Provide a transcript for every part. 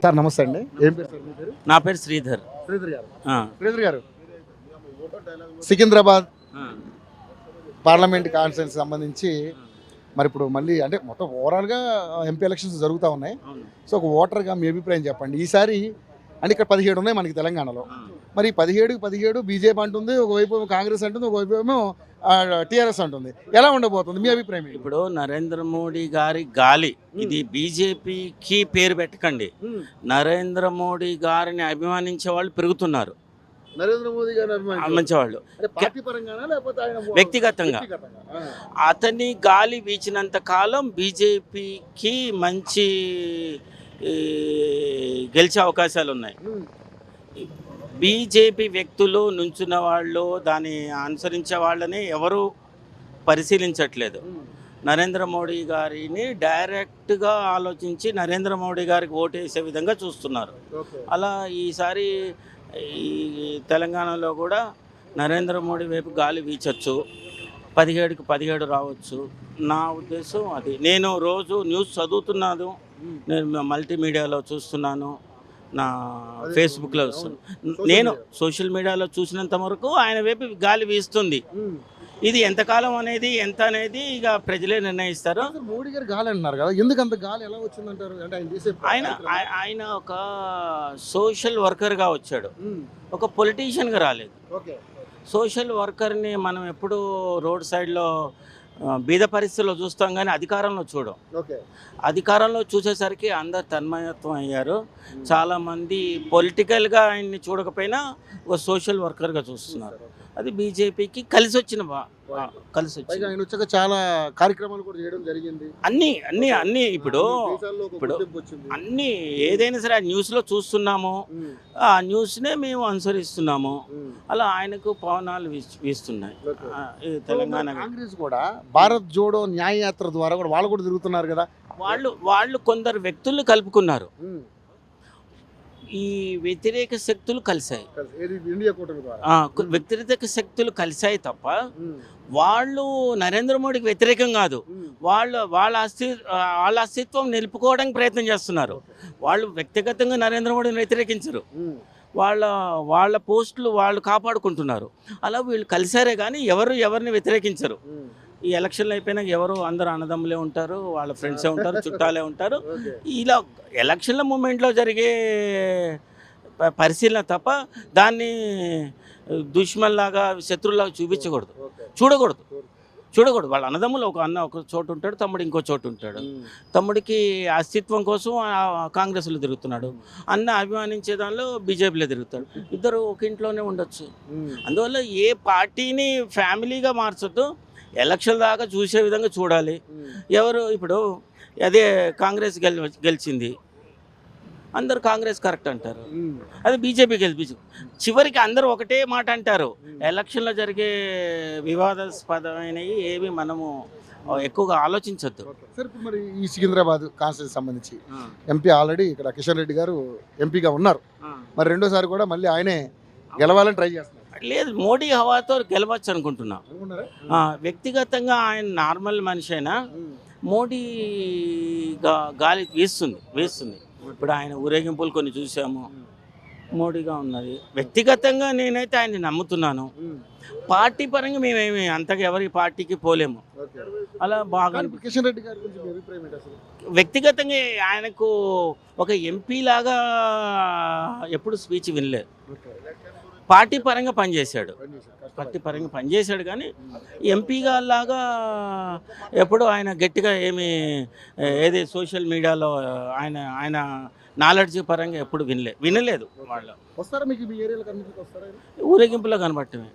Sir నమస్తే అండి. ఏం పేరు సార్ మీ పేరు? నా పేరు శ్రీధర్. శ్రీధర్ గారు సికింద్రాబాద్ పార్లమెంట్ కాన్స్టిట్యూన్సీ సంబంధించి మరి ఇప్పుడు మళ్ళీ అంటే మొత్తం ఓవరాల్గా ఎంపీ ఎలక్షన్స్ జరుగుతూ ఉన్నాయి. సో ఒక ఓటర్గా మీ అభిప్రాయం చెప్పండి. ఈసారి అంటే ఇక్కడ 17 ఉన్నాయి మనకి తెలంగాణలో. మరి 17 బీజేపీ అంటుంది, ఒకవైపు కాంగ్రెస్ అంటుంది, ఒకవైపు ఏమో టీఆర్ఎస్ అంటుంది. ఎలా ఉండబోతుంది మీ అభిప్రాయం? ఇప్పుడు నరేంద్ర మోడీ గారి గాలి ఇది బీజేపీకి పేరు పెట్టకండి. నరేంద్ర మోడీ గారిని అభిమానించే వాళ్ళు పెరుగుతున్నారు. నరేంద్ర మోదీ గారు మంచివాళ్ళు వ్యక్తిగతంగా అతని గాలి వీచినంత కాలం బీజేపీకి మంచి గెలిచే అవకాశాలు ఉన్నాయి. బీజేపీ వ్యక్తులు నుంచున్న వాళ్ళు దాన్ని అనుసరించే వాళ్ళని ఎవరు పరిశీలించట్లేదు. నరేంద్ర మోడీ గారిని డైరెక్ట్గా ఆలోచించి నరేంద్ర మోడీ గారికి ఓటేసే విధంగా చూస్తున్నారు. అలా ఈసారి ఈ తెలంగాణలో కూడా నరేంద్ర మోడీ వైపు గాలి వీచచ్చు. 17కి 17 రావచ్చు. నా ఉద్దేశం అది. నేను రోజు న్యూస్ చదువుతున్నాను, నేను మల్టీమీడియాలో చూస్తున్నాను, నా ఫేస్బుక్లో వస్తున్నాను. నేను సోషల్ మీడియాలో చూసినంత వరకు ఆయన వైపు గాలి వీస్తుంది. ఇది ఎంతకాలం అనేది ఎంత అనేది ఇక ప్రజలే నిర్ణయిస్తారు. మోడీ గారు గాలి అంటున్నారు కదా, ఎందుకు అంత గాలి ఎలా వచ్చిందంటారు? అంటే ఆయన ఒక సోషల్ వర్కర్గా వచ్చాడు, ఒక పొలిటీషియన్గా రాలేదు. సోషల్ వర్కర్ని మనం ఎప్పుడు రోడ్ సైడ్లో బీద పరిస్థితుల్లో చూస్తాం కానీ అధికారంలో చూడం. అధికారంలో చూసేసరికి అందరు తన్మయత్వం అయ్యారు. చాలామంది పొలిటికల్గా ఆయన్ని చూడకపోయినా ఒక సోషల్ వర్కర్గా చూస్తున్నారు. అది బీజేపీకి కలిసి వచ్చిన ఆయన వచ్చాక చాలా కార్యక్రమాలు కూడా చేయడం జరిగింది. అన్నీ ఇప్పుడు అన్నీ ఏదైనా సరే ఆ న్యూస్లో చూస్తున్నాము, ఆ న్యూస్నే మేము అనుసరిస్తున్నాము. అలా ఆయనకు పవనాలు వీస్తున్నాయి. తెలంగాణ కాంగ్రెస్ కూడా భారత్ జోడో న్యాయ యాత్ర ద్వారా కూడా వాళ్ళు కూడా తిరుగుతున్నారు కదా. వాళ్ళు కొందరు వ్యక్తుల్ని కలుపుకున్నారు. ఈ వ్యతిరేక శక్తులు కలిశాయి, వ్యతిరేక శక్తులు కలిశాయి తప్ప వాళ్ళు నరేంద్ర మోడీకి వ్యతిరేకం కాదు. వాళ్ళ అస్తిత్వం నిలుపుకోవడానికి ప్రయత్నం చేస్తున్నారు. వాళ్ళు వ్యక్తిగతంగా నరేంద్ర మోడీని వ్యతిరేకించరు. వాళ్ళ పోస్టులు వాళ్ళు కాపాడుకుంటున్నారు. అలా వీళ్ళు కలిసారే కానీ ఎవరిని వ్యతిరేకించరు. ఈ ఎలక్షన్లు అయిపోయినాక ఎవరు అందరూ అన్నదమ్ములే ఉంటారు, వాళ్ళ ఫ్రెండ్సే ఉంటారు, చుట్టాలే ఉంటారు. ఇలా ఎలక్షన్ల మూమెంట్లో జరిగే పరిశీలన తప్ప దాన్ని దుష్మన్లాగా శత్రువులాగా చూడకూడదు. వాళ్ళ అన్నదమ్ములు ఒక అన్న ఒక చోటు ఉంటాడు, తమ్ముడు ఇంకో చోటు ఉంటాడు. తమ్ముడికి అస్తిత్వం కోసం కాంగ్రెస్లో తిరుగుతున్నాడు, అన్న అభిమానించే దానిలో బీజేపీలో తిరుగుతాడు. ఇద్దరు ఒక ఇంట్లోనే ఉండొచ్చు. అందువల్ల ఏ పార్టీని ఫ్యామిలీగా మార్చొద్దు, ఎలక్షన్ దాకా చూసే విధంగా చూడాలి. ఎవరు ఇప్పుడు అదే కాంగ్రెస్ గెలిచింది, అందరూ కాంగ్రెస్ కరెక్ట్ అంటారు, అదే బీజేపీ గెలిపించు. చివరికి అందరూ ఒకటే మాట అంటారు. ఎలక్షన్లో జరిగే వివాదాస్పదమైనవి ఏవి మనము ఎక్కువగా ఆలోచించొద్దు. సార్ ఇప్పుడు మరి ఈ సికింద్రాబాద్ కాన్స్టిట్యూన్సీ సంబంధించి ఎంపీ ఆల్రెడీ ఇక్కడ కిషన్ రెడ్డి గారు ఎంపీగా ఉన్నారు. మరి రెండోసారి కూడా మళ్ళీ ఆయనే గెలవాలని ట్రై చేస్తున్నారు. లేదు, మోడీ హవాతో గెలవచ్చు అనుకుంటున్నా. వ్యక్తిగతంగా ఆయన నార్మల్ మనిషి అయినా మోడీ గాలి వేస్తుంది. ఇప్పుడు ఆయన ఊరేగింపులు కొన్ని చూసాము, మోడీగా ఉన్నది. వ్యక్తిగతంగా నేనైతే ఆయన్ని నమ్ముతున్నాను. పార్టీ పరంగా మేమేమి అంతగా ఎవరి పార్టీకి పోలేము. అలా బాగా కిషన్ రెడ్డి గారి గురించి మీ అభిప్రాయం ఏంటి అసలు? వ్యక్తిగతంగా ఆయనకు ఒక ఎంపీ లాగా ఎప్పుడు స్పీచ్ వినలేదు. పార్టీ పరంగా పనిచేశాడు కానీ ఎంపీగా లాగా ఎప్పుడు ఆయన గట్టిగా ఏది సోషల్ మీడియాలో ఆయన నాలెడ్జ్ పరంగా ఎప్పుడు వినలేదు. వాళ్ళు వస్తారా మీకు మీ ఏరియాలో ఊరేగింపులో కనబడటమే.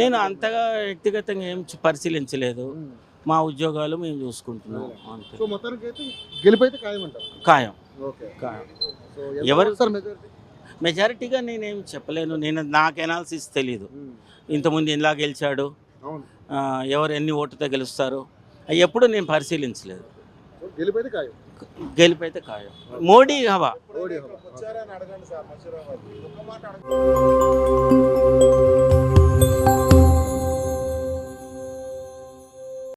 నేను అంతగా వ్యక్తిగతంగా ఏం పరిశీలించలేదు. మా ఉద్యోగాలు మేము చూసుకుంటున్నాం. ఖాయం. ఎవరు మెజారిటీగా నేనేం చెప్పలేను. నాకు ఎనాలిసిస్ తెలీదు. ఇంతకుముందు ఎలా గెలిచాడు, ఎవరు ఎన్ని ఓటుతో గెలుస్తారు ఎప్పుడు నేను పరిశీలించలేదు. గెలిపైతే ఖాయం. మోడీ హవా.